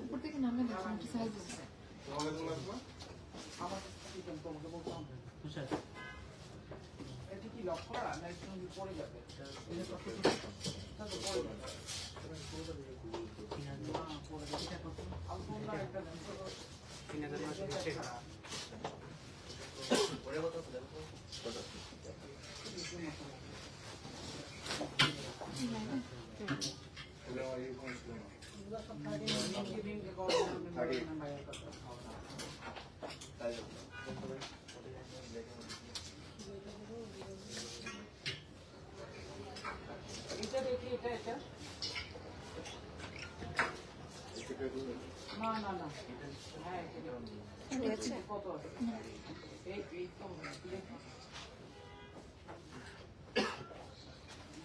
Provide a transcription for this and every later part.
উপর থেকে নামে সাইজ এটা কি লক করা না একটু পড়ে যাবে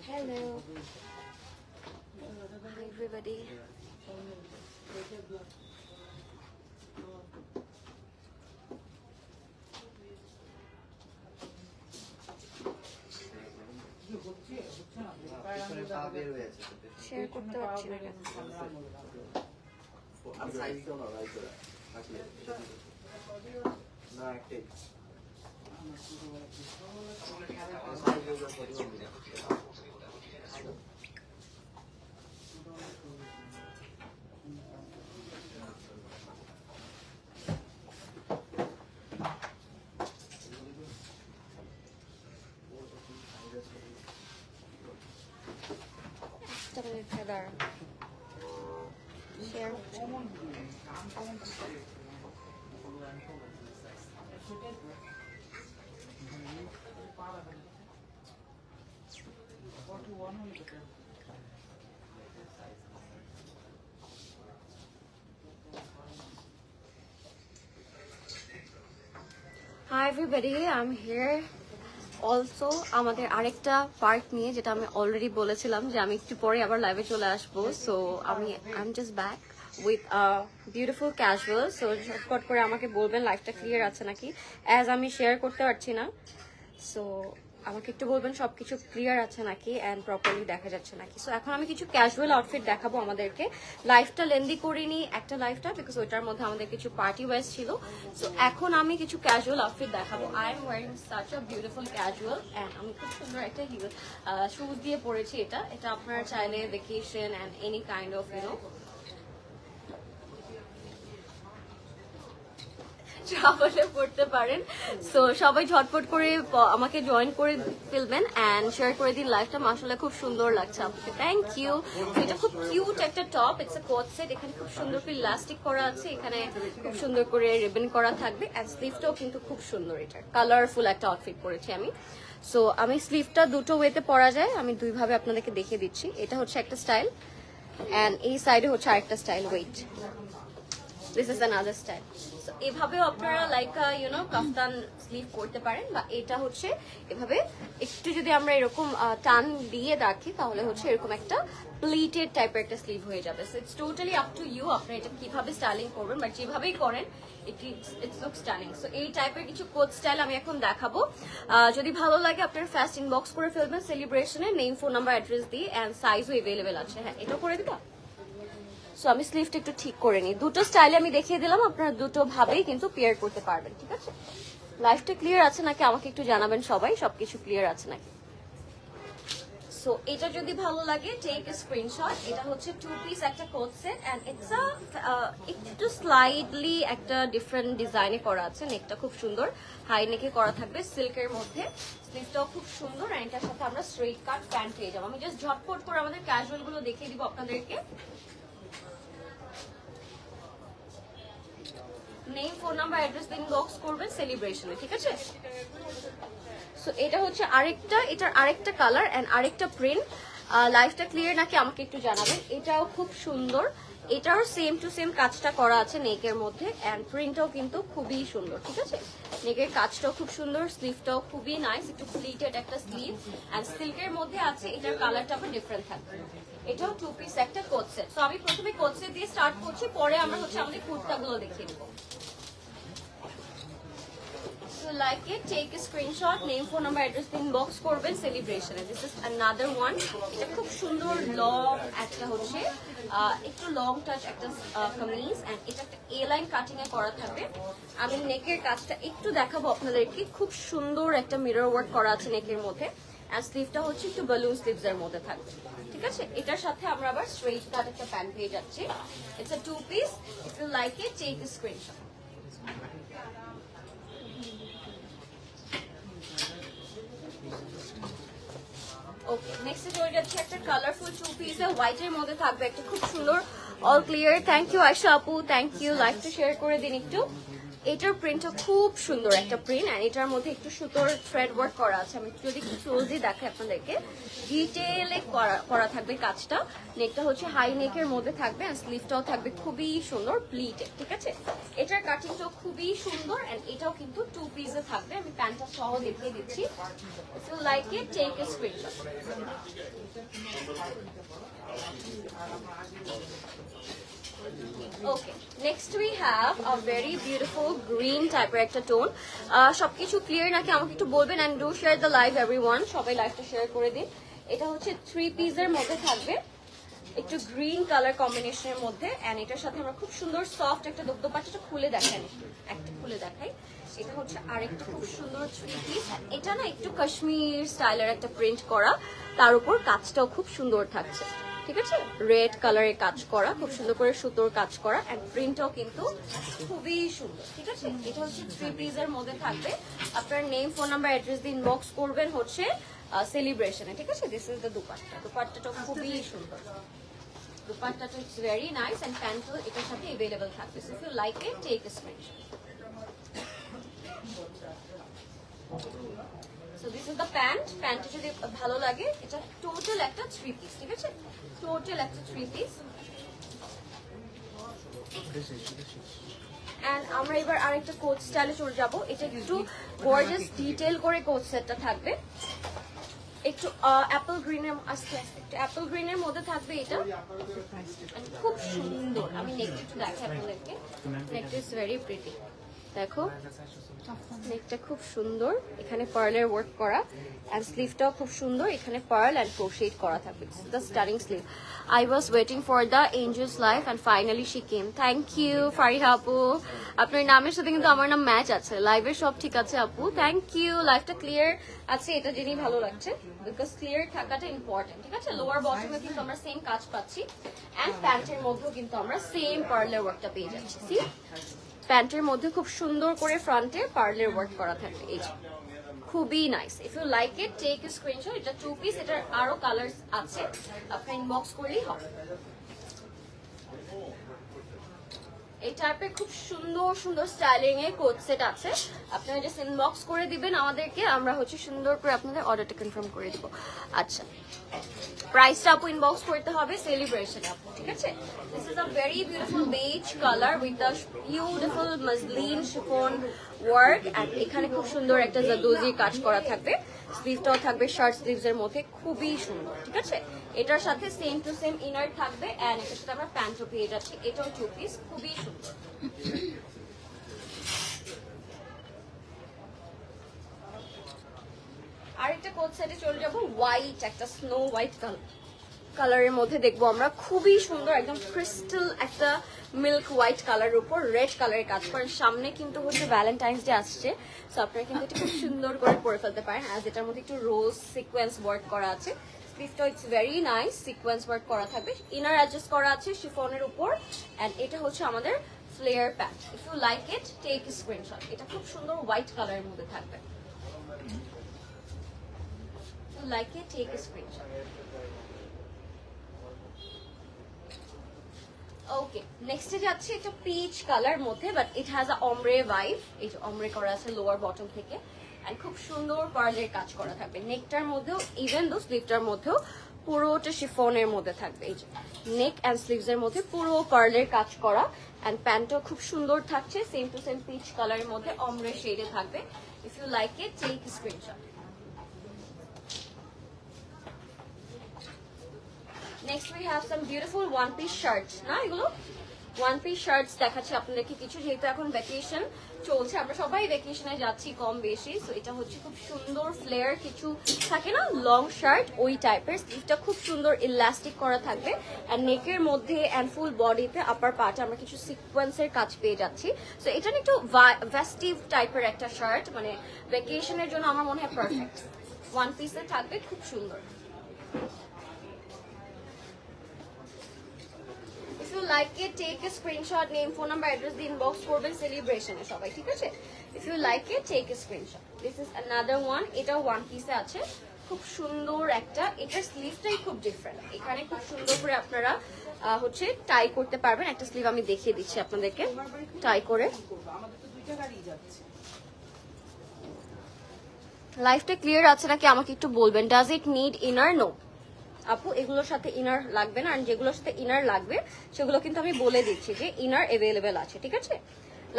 Hello. Hi everybody. Share করতে পারছি না কেন? আর সাইজ দাও না রাইট করে আসলে না একটা Share. Hi everybody, I'm here. Also আমাদের আরেকটা পার্ট নিয়ে যেটা আমি অলরেডি বলেছিলাম যে আমি একটু পরে আবার লাইভে চলে আসবো, so I'm just back with a beautiful casual. So ঝটপট করে আমাকে বলবেন লাইভটা ক্লিয়ার আছে নাকি, অ্যাজ আমি শেয়ার করতে পারছি না, সো আমাকে একটু বলবেন সবকিছু ক্লিয়ার আছে নাকি এন্ড প্রপারলি দেখা যাচ্ছে নাকি। সো এখন আমি কিছু ক্যাজুয়াল আউটফিট দেখাবো আমাদেরকে। লাইভটা লেন্দি করিনি একটা লাইভটা, বিকজ ওইটার মধ্যে আমাদের কিছু পার্টি ওয়াইজ ছিল। সো এখন আমি কিছু ক্যাজুয়াল আউটফিট দেখাবো। I am wearing such a beautiful casual and আমি খুব সুন্দর একটা শুজ দিয়ে পরেছি। এটা আপনারা চাইলে vacation and any kind of ট্রাভেলে পড়তে পারেন। সো সবাই ঝটপট করে আমাকে জয়েন করে ফেলবেন এন্ড শেয়ার করে দিন লাইভটা। মাশাআল্লাহ খুব সুন্দর লাগছে আপনাকে, থ্যাংক ইউ। এটা খুব কিউট একটা top, it's a coat set. এখানে খুব সুন্দর করে ইলাস্টিক করা আছে, এখানে খুব সুন্দর করে রিবন করা থাকবে এন্ড স্লিভটাও কিন্তু খুব সুন্দর। এটা কালারফুল একটা আউটফিট পরেছি আমি। সো আমি স্লিভটা দুটো ওয়েতে পরা যায়, আমি দুইভাবে আপনাদেরকে দেখিয়ে দিচ্ছি। এটা হচ্ছে একটা স্টাইল এন্ড এই সাইডে হচ্ছে আরেকটা style. Wait, this is another style. So এভাবেও আপনারা লাইক কাফতান স্লিভ করতে পারেন, বা এটা হচ্ছে এভাবে একটু যদি আমরা এরকম টান দিয়ে রাখি তাহলে হচ্ছে এরকম একটা প্লিটেড টাইপের একটা স্লিভ হয়ে যাবে। So it's totally up to you, আপনারা এটা কিভাবে স্টাইলিং করবেন, বাট যেভাবেই করেন ইটস লুক স্টাইলিং। সো এই টাইপের কিছু কোট স্টাইল আমি এখন দেখাবো। যদি ভালো লাগে আপনারা ফার্স্ট ইনবক্স করে ফেলবেন সেলিব্রেশনে, নেম, ফোন নাম্বার, অ্যাড্রেস দিয়ে, এন্ড সাইজও এভেলেবেল আছে। হ্যাঁ, এটা করে দিবা। সো আমি স্লিভটা একটু ঠিক করে নিই। দুটো স্টাইলে আমি দেখিয়ে দিলাম, আপনারা দুটো ভাবেই কিন্তু পেয়ার করতে পারবেন, ঠিক আছে? লাইফটা ক্লিয়ার আছে নাকি আমাকে একটু জানাবেন সবাই, সবকিছু ক্লিয়ার আছে নাকি। সো এটা যদি ভালো লাগে টেক এ স্ক্রিনশট। এটা হচ্ছে 2 পিস একটা কোট সেট এন্ড ইটস একটু স্লাইডলি একটা ডিফারেন্ট ডিজাইনে করা আছে। নেকটা খুব সুন্দর হাই নেকে করা থাকবে সিল্কের মধ্যে, স্লিভটাও খুব সুন্দর এন্ড এটার সাথে আমরা স্ট্রেট কাট প্যান্ট পেয়ে যাবো। আমি জাস্ট ঝটপট করে আমাদের ক্যাজুয়াল গুলো দেখিয়ে দিব আপনাদেরকে। Name, phone number, address inbox করবেন সেলিব্রেশনে, ঠিক আছে? সো এটা হচ্ছে এটার আরেকটা কালার এন্ড আরেকটা প্রিন্ট। লাইফটা ক্লিয়ার নাকি আমাকে একটু জানাবেন। এটাও খুব সুন্দর, এটাও সেম টু সেম কাজটা করা আছে নেকের মধ্যে এন্ড প্রিন্টটাও কিন্তু খুবই সুন্দর, ঠিক আছে? নেকের কাজটাও খুব সুন্দর, স্লিভটাও খুবই নাইস, একটু প্লিটেড একটা স্লিভ এন্ড সিল্কের মধ্যে আছে। এটার কালারটা আবার ডিফারেন্ট থাকবে। এটাও 2 পিস একটা কোট সেট। সো আমি প্রথমে কোট সেট দিয়ে স্টার্ট করছি, পরে আমরা হচ্ছে আমাদের কুর্তাগুলো দেখিয়ে দেবো। So like it, take a screenshot, name, phone number, address inbox করবেন celebration. This is another one. এটা খুব সুন্দর লং একটা হচ্ছে একটু লং টাচ একটা কামিজ এন্ড এটা একটা এ লাইন কাটিং এ করা থাকবে। আমি নেকের কাজটা একটু দেখাবো আপনাদেরকে। খুব সুন্দর একটা মিরর ওয়ার্ক করা আছে নেকের মধ্যে এন্ড স্লিভটা হচ্ছে একটু বালুন স্লিভস এর মধ্যে থাকবে। ঠিক আছে, এটার সাথে আমরা আবার স্ট্রেট কাট একটা প্যান্ট পেয়ে যাচ্ছি। It's a 2 piece. If you like it, take a screenshot. Okay, next চলে যাচ্ছে একটা কালারফুল 2 পিস হোয়াইট এর মধ্যে থাকবে, একটা খুব সুন্দর all clear. Thank you Ayesha আপু, থ্যাংক ইউ। লাইভটা শেয়ার করে দিন একটু। এটার প্রিন্টটা খুব সুন্দর একটা প্রিন্ট এন্ড এটার মধ্যে একটু সুতোর থ্রেড ওয়ার্ক করা আছে। আমি যদি একটু ক্লোজলি দেখাই আপনাদেরকে, ডিটেইলে করা থাকবে কাজটা। নেকটা হচ্ছে হাই নেকের মধ্যে থাকবে এন্ড স্লিভটাও থাকবে খুবই সুন্দর প্লিটেড। ঠিক আছে, এটার কাটিংটাও খুবই সুন্দর এন্ড এটাও কিন্তু 2 পিসে থাকবে। আমি প্যান্টটা সহ দেখিয়ে দিচ্ছি। If you like it, take a screenshot. Okay, next we have a very beautiful green type এর একটা টোন। সবকিছু ক্লিয়ার নাকি আমাকে একটু বলবেন and do share the live everyone. সবাই লাইভটা শেয়ার করে দিন। এটা হচ্ছে 3 পিসের মধ্যে থাকবে, একটু গ্রিন কালার কম্বিনেশনের মধ্যে এন্ড এটার সাথে আমরা খুব সুন্দর সফট একটা দোপাট্টাটা খুলে দেখাই, একটা খুলে দেখাই। এটা হচ্ছে আরেকটা খুব সুন্দর 3 পিস। এটা না একটু কাশ্মীর স্টাইলের একটা প্রিন্ট করা, তার উপর কাজটাও খুব সুন্দর থাকছে। ঠিক আছে, রেড কালারের কাজ করা, খুব সুন্দর করে সুতোর কাজ করা এন্ড প্রিন্টটাও কিন্তু খুবই সুন্দর। ঠিক আছে, এটা হচ্ছে 3 পিসের মধ্যে থাকবে। আপনার নেম, ফোন নাম্বার, অ্যাড্রেস দিয়ে ইনবক্স করবেন হচ্ছে সেলিব্রেশনে। ঠিক আছে, দিস ইজ দ্য দুপাট্টা। দুপাট্টাটা খুবই সুন্দর, দুপাট্টাটা ইটস ভেরি নাইস এন্ড প্যান্টও এটার সাথে अवेलेबल থাকবে। So if you like it, take a screenshot. So this is the pant. প্যান্টটা যদি ভালো লাগে, এটা টোটাল একটা 3 পিস। ঠিক আছে, টোটাল একটা 3 পিস। এন্ড আমরা এবার আরেকটা কোট স্টাইলে চলে যাব। এটা একটু গর্জিয়াস ডিটেইল করে কোট সেটটা থাকবে, একটু অ্যাপল গ্রিনের, আস্তে আস্তে একটু অ্যাপল গ্রিনের মধ্যে থাকবে। এটা খুব সুন্দর। আমি নেকটা একটু দেখাই আপনাদেরকে। নেকটা ইজ ভেরি প্রিটি। দেখো নেকটা খুব সুন্দর, এখানে পার্লের ওয়ার্ক করা এন্ড স্লিভটাও খুব সুন্দর, এখানে পার্ল এন্ড ক্রোশেট করা থাকবে। This is the starring sleeve. I was waiting for the angels life and finally she came. Thank you Fariha আপু, আপনার নামের সাথে কিন্তু আমার নাম ম্যাচ আছে। লাইভের সব ঠিক আছে আপু, থ্যাংক ইউ। লাইভটা ক্লিয়ার আছে, এটা জেনেই ভালো লাগছে, বিকজ ক্লিয়ার থাকাটা ইম্পর্টেন্ট। ঠিক আছে, লোয়ার বটমে কিন্তু আমরা সেম কাজ পাচ্ছি এন্ড প্যান্টের মধ্যেও কিন্তু আমরা সেম পার্লের ওয়ার্কটা পেয়ে যাচ্ছি। সি, প্যান্টের মধ্যে খুব সুন্দর করে ফ্রন্টে পার্লের ওয়ার্ক করা থাকবে। এই খুবই nice. If you like it, take a screenshot. এটা 2 পিস, এটার আরো কালার্স আছে, আপনি ইনবক্স করলেই হবে। এই টাইপের খুব সুন্দর সুন্দর স্টাইলিং এর কোট সেট আছে, আপনারা জাস্ট ইনবক্স করে দিবেন আমাদেরকে, আমরা হচ্ছে সুন্দর করে আপনাদের অর্ডারটা কনফার্ম করে দিব। আচ্ছা, প্রাইসটা আপু ইনবক্স করতে হবে সেলিব্রেশন আপু। ঠিক আছে, this is a very beautiful beige colour with a beautiful muslin chiffon work and এখানে খুব সুন্দর একটা জাদুজি কাজ করা থাকবে। স্লিভটাও থাকবে শার্ট স্লিভস এর মধ্যে, খুবই সুন্দর। ঠিক আছে, এটার সাথে সেম টু সেম ইনার থাকবে এন্ড এটার সাথে আমরা প্যান্টও পেয়ে যাচ্ছি। এটাও 2 পিস, খুবই সুন্দর। আরেকটা কোট সেটে চলে যাবো, হোয়াইট একটা স্নো হোয়াইট কালারের মধ্যে দেখবো আমরা, খুবই সুন্দর, একদম ক্রিস্টাল একটা মিল্ক হোয়াইট কালারের উপর রেড কালারের কাজ করেন। সামনে কিন্তু হচ্ছে ভ্যালেন্টাইন্স ডে আসছে, সো আপনারা কিন্তু এটা খুব সুন্দর করে পরে ফেলতে পারেন। আজ এটার মধ্যে একটু রোজ সিকোয়েন্স ওয়ার্ক করা আছে, স্লিভটা it's very nice, sequence work করা থাকবে, ইনার অ্যাডজাস্ট করা আছে শিফনের উপর এন্ড এটা হচ্ছে আমাদের flare pant. If you like it, take a screenshot. এটা খুব সুন্দর হোয়াইট কালারের মধ্যে থাকবে। Like it, take a screenshot. Okay, next এ যাচ্ছে একটা পিচ কালার মধ্যে, but it has a ombre vibe। এই যে ombre করা আছে লোয়ার বটম থেকে এন্ড খুব সুন্দর পার্লের কাজ করা থাকবে। নেকটার মধ্যেও ইভেন দো স্লিভটার মধ্যেও পুরোটা শিফনের মধ্যে থাকবে। এই যে নেক অ্যান্ড স্লিভস এর মধ্যে পুরো পার্লের কাজ করা, অ্যান্ড প্যান্টও খুব সুন্দর থাকছে, সেম টু সেম পিচ কালারের মধ্যে অমরে শেডে থাকবে। If you like it take screenshot. Next we have some beautiful one piece shirts, না এগুলো ওয়ান পিস শার্টস দেখাচ্ছি আপনাদেরকে কিছু, যেহেতু এখন ভ্যাকেশন চলছে, আমরা সবাই ভ্যাকেশনে যাচ্ছি কম বেশি। সো এটা হচ্ছে খুব সুন্দর ফ্লেয়ার, কিছু থাকে না লং শার্ট ওই টাইপের। স্লিভটা খুব সুন্দর ইলাস্টিক করা থাকবে, অ্যান্ড নেকের মধ্যে অ্যান্ড ফুল বডিতে আপার পার্টে আমরা কিছু সিকোয়েন্সের কাজ পেয়ে যাচ্ছি। সো এটা একটু ভেস্টিভ টাইপের একটা শার্ট, মানে ভ্যাকেশনের জন্য আমার মনে হয় পারফেক্ট। ওয়ান পিসে থাকবে, খুব সুন্দর। If you like it, take a screenshot, name, phone number, address, the inbox করবেন সেলিব্রেশনে সবাই, ঠিক আছে? If you like it, take a screenshot. This is another one. এটা ওয়ান পিসে আছে, খুব সুন্দর একটা। এটার স্লিভটাই খুব ডিফারেন্ট, এখানে খুব সুন্দর করে আপনারা হচ্ছে টাই করতে পারবেন। একটা স্লিভ আমি দেখিয়ে দিচ্ছি আপনাদেরকে টাই করে। লাইফটা ক্লিয়ার আছে নাকি আমাকে একটু বলবেন। Does it need inner? No আপু, এগুলোর সাথে ইনার লাগবে না, আর যেগুলোর সাথে ইনার লাগবে সেগুলো কিন্তু আমি বলে দিচ্ছি যে ইনার অ্যাভেলেবেল আছে, ঠিক আছে?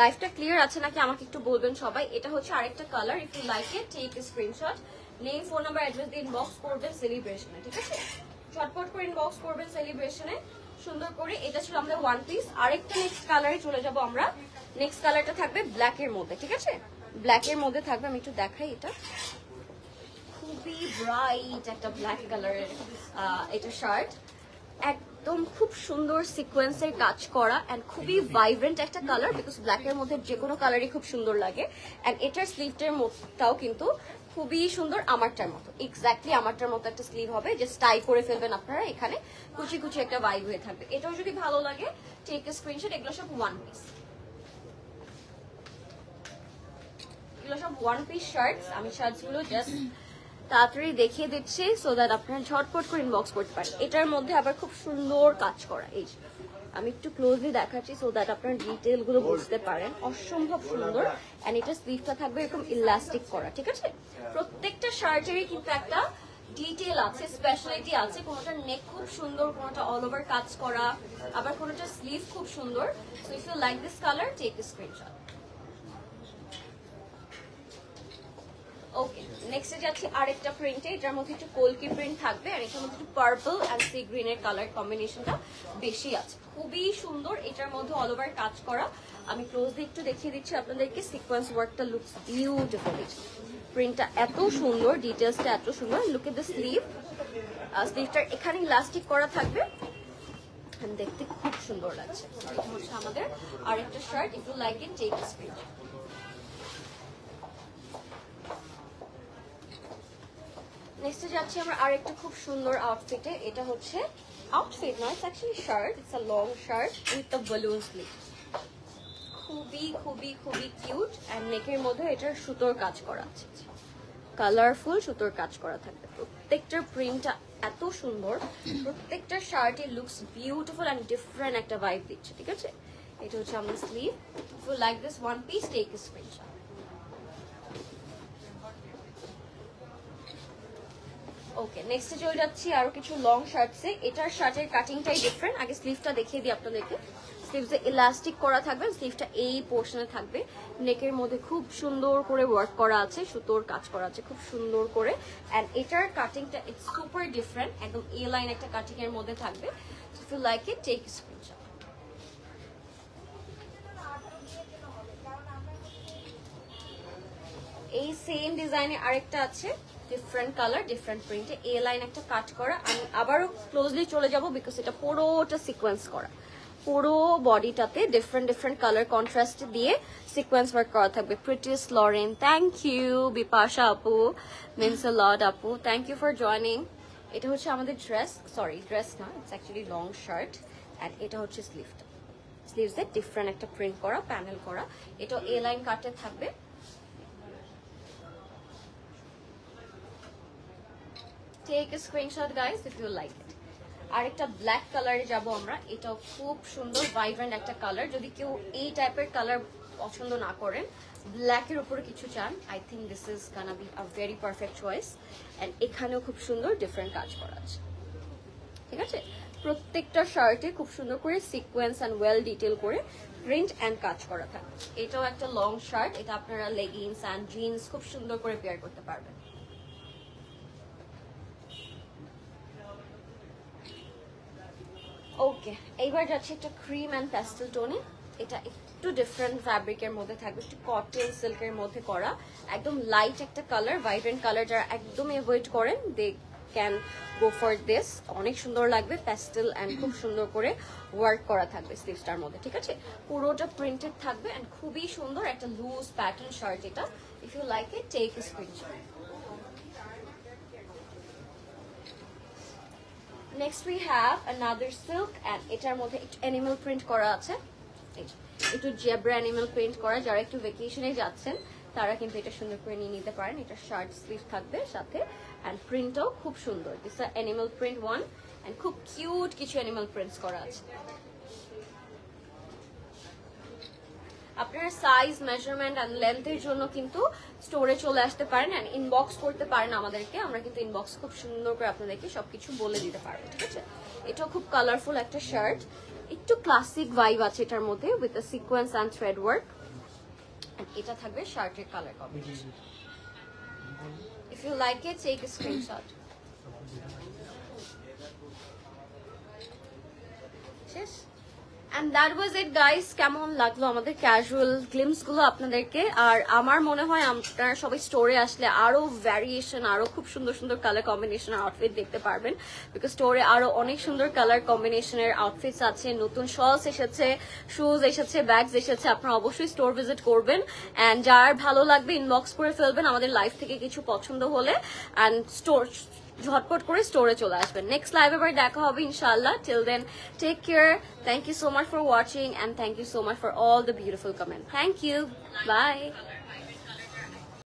লাইফটা ক্লিয়ার আছে নাকি আমাকে একটু বলবেন সবাই। এটা হচ্ছে আরেকটা colour. If you like it take a screenshot, name, phone number, address দিয়ে ইনবক্স করবেন সেলিব্রেশনে, ঠিক আছে? ঝটপট করে ইনবক্স করবেন সেলিব্রেশনে সুন্দর করে। এটা ছিল আমাদের ওয়ান পিস। আরেকটা নেক্সট কালারে চলে যাব আমরা। নেক্সট কালারটা থাকবে ব্ল্যাক এর মধ্যে, ঠিক আছে? ব্ল্যাক এর মধ্যে থাকবে, আমি একটু দেখাই। এটা খুবই ব্রাইট একটা ব্ল্যাক কালারের এটা শার্ট, একদম খুব সুন্দর সিকোয়েন্সের কাজ করা, অ্যান্ড খুবই ভাইব্রেন্ট একটা কালার, বিকজ ব্ল্যাকের মধ্যে যে কোনো কালারই খুব সুন্দর লাগে। অ্যান্ড এটার স্লিভটার মধ্যটাও কিন্তু খুবই সুন্দর, আমারটার মতো, এক্স্যাক্টলি আমারটার মতো একটা স্লিভ হবে, যে টাই করে ফেলবেন আপনারা, এখানে কুচি কুচি একটা ভাইব হয়ে থাকবে। এটাও যদি ভালো লাগে টেক এ স্ক্রিনশট। এগুলো সব ওয়ান পিস, এগুলো সব ওয়ান পিস শার্টস। আমি শার্টসগুলো জাস্ট তাড়াতাড়ি দেখিয়ে দিচ্ছি সো দ্যাট আপনারা ঝটপট করে ইনবক্স করতে পারেন। এটার মধ্যে আবার খুব সুন্দর কাজ করা, এই আমি একটু ক্লোজলি দেখাচ্ছি সো দ্যাট আপনারা ডিটেল গুলো বুঝতে পারেন। অসম্ভব সুন্দর, এন্ড এটা স্লিভটা থাকবে এরকম ইলাস্টিক করা, ঠিক আছে? প্রত্যেকটা শার্টেরই কিন্তু একটা ডিটেল আছে, স্পেশালিটি আছে। কোনোটা নেক খুব সুন্দর, কোনোটা অল ওভার কাজ করা, আবার কোনোটা স্লিভ খুব সুন্দর। So if you like this colour take a screenshot. Okay, নেক্সটে যাচ্ছি আরেকটা প্রিন্টে। এটার মধ্যে একটু কলকি প্রিন্ট থাকবে, আর এটার মধ্যে একটু পার্পল অ্যান্ড সি গ্রিনের কালার কম্বিনেশনটা বেশি আছে, খুবই সুন্দর। এটার মধ্যে অল ওভার কাজ করা। আমি ক্লোজলি একটু দেখিয়ে দিচ্ছি আপনাদেরকে। সিকোয়েন্স ওয়ার্কটা লুকস বিউটিফুল, প্রিন্টটা এত সুন্দর, ডিটেলসটা এত সুন্দর। লুক এট দ্য স্লিভ, স্লিভটার এখানে ইলাস্টিক করা থাকবে, দেখতে খুব সুন্দর লাগছে। এটা হচ্ছে আমাদের আরেকটা shirt. If you like it take a screenshot. নেক্সটে যাচ্ছি আমরা আরেকটা খুব সুন্দর আউটফিটে। এটা হচ্ছে আউটফিট নয়, it's actually shirt. It's a long shirt with the balloon sleeve. খুবই খুবই খুবই কিউট, অ্যান্ড নেকের মধ্যে এটার সুতোর কাজ করা আছে, কালারফুল সুতোর কাজ করা থাকবে। প্রত্যেকটার প্রিন্টটা এত সুন্দর, প্রত্যেকটা শার্টে লুকস বিউটিফুল অ্যান্ড ডিফারেন্ট একটা ভাইব দিচ্ছে, ঠিক আছে? এটা হচ্ছে আমাদের sleeve. If you like this one piece take a screenshot. Okay, নেক্সটে চলে যাচ্ছি আরো কিছু লং শার্টসে। এটার শার্টের কাটিংটাই ডিফারেন্ট। আগে স্লিভটা দেখিয়ে দিই আপনাদেরকে। স্লিভসে ইলাস্টিক করা থাকবে, স্লিভটা এই পোর্শনে থাকবে। নেকের মধ্যে খুব সুন্দর করে ওয়ার্ক করা আছে, সুতোর কাজ করা আছে খুব সুন্দর করে। অ্যান্ড এটার কাটিংটা ইটস সুপার ডিফারেন্ট, একদম এ লাইন একটা কাটিং এর মধ্যে থাকবে। If you like it take screenshot. এই সেম ডিজাইনে আরেকটা আছে, ডিফারেন্ট কালার ডিফারেন্ট প্রিন্টে, এ লাইন একটা কাট করা। আমি আবারও ক্লোজলি চলে যাব বিকজ এটা পুরোটা সিকোয়েন্স করা, পুরো বডিটাতে ডিফারেন্ট ডিফারেন্ট কালার কন্ট্রাস্ট দিয়ে সিকোয়েন্স ওয়ার্ক করা থাকবে। প্রিটিস লরেন, থ্যাংক ইউ। বিপাশা আপু, মিন্স আ লট আপু, থ্যাংক ইউ ফর জয়নিং। এটা হচ্ছে আমাদের ড্রেস, সরি ড্রেস না, it's actually long shirt. And এটা হচ্ছে স্লিভটা, স্লিভসে ডিফারেন্ট একটা প্রিন্ট করা, প্যানেল করা। এটা এ লাইন কাটে থাকবে। Take a screenshot guys if you like it. আরেকটা ব্ল্যাক কালারে যাব আমরা। এটাও খুব সুন্দর ভাইব্রেন্ট একটা কালার। যদি কেউ এই টাইপের কালার পছন্দ না করেন, ব্ল্যাকের উপরে কিছু চান, I think this is Gaana be a very perfect choice. And এখানেও খুব সুন্দর ডিফারেন্ট কাজ করা আছে। ঠিক আছে, প্রত্যেকটা শার্টে খুব সুন্দর করে সিকোয়েন্স অ্যান্ড ওয়েল ডিটেল করে প্রিন্ট অ্যান্ড কাজ করা থাকে। এটাও একটা লং শার্ট, এটা আপনারা লেগিংস অ্যান্ড জিন্স খুব সুন্দর করে পেয়ার করতে পারবেন। ওকে, এইবার যাচ্ছে একটা ক্রিম অ্যান্ড প্যাস্টেল টোনে। এটা একটু ডিফারেন্ট ফ্যাব্রিকের মধ্যে থাকবে, একটু কটন সিল্কের মধ্যে করা, একদম লাইট একটা কালার, ভাইব্রেন্ট কালার যারা একদম অ্যাভয়েড করেন they can go for this. অনেক সুন্দর লাগবে, প্যাস্টেল অ্যান্ড খুব সুন্দর করে ওয়ার্ক করা থাকবে স্লিভসটার মধ্যে, ঠিক আছে, পুরোটা প্রিন্টেড থাকবে অ্যান্ড খুবই সুন্দর একটা লুজ প্যাটার্ন শার্ট এটা। If you like it take a screenshot. Next we have another silk and এটার মধ্যে একটু অ্যানিমাল প্রিন্ট করা আছে, একটু জেব্রা অ্যানিমাল প্রিন্ট করা। যারা একটু ভ্যাকেশনে যাচ্ছেন তারা কিন্তু এটা সুন্দর করে নিয়ে নিতে পারেন। এটা শার্ট স্লিভ থাকবে সাথে অ্যান্ড প্রিন্টও খুব সুন্দর। This are animal print one and খুব কিউট কিছু অ্যানিমাল প্রিন্টস করা আছে। আপনারা সাইজ মেজারমেন্ট অ্যান্ড লেন্থের জন্য কিন্তু স্টোরে চলে আসতে পারেন অ্যান্ড ইনবক্স করতে পারেন আমাদেরকে, আমরা কিন্তু ইনবক্স খুব সুন্দর করে আপনাদেরকে সবকিছু বলে দিতে পারবো, ঠিক আছে। এটাও খুব কালারফুল একটা শার্ট, একটু ক্লাসিক ভাইব আছে এটার মধ্যে with a sequence and thread work. এটা থাকবে শার্টের colour combination. If you like it take a screenshot. শেষ। And that was it guys, কেমন লাগলো আমাদের ক্যাজুয়াল গ্লিমস গুলো আপনাদেরকে? আর আমার মনে হয় আপনারা সবাই স্টোরে আসলে আরো ভ্যারিয়েশন, আরো খুব সুন্দর সুন্দর কালার কম্বিনেশন আউটফিট দেখতে পারবেন, বিকজ স্টোরে আরো অনেক সুন্দর কালার কম্বিনেশনের আউটফিটস আছে, নতুন শলস এসেছে, শুজ এসেছে, ব্যাগস এসেছে। আপনারা অবশ্যই স্টোর ভিজিট করবেন অ্যান্ড যার ভালো লাগবে ইনবক্স করে ফেলবেন আমাদের লাইভ থেকে কিছু পছন্দ হলে, অ্যান্ড স্টোর ঝটপট করে স্টোরে চলে আসবেন। নেক্সট লাইভ এবার দেখা হবে ইনশাআল্লাহ। Till then take care, thank you so much for watching and thank you so much for all the beautiful comment. Thank you, by.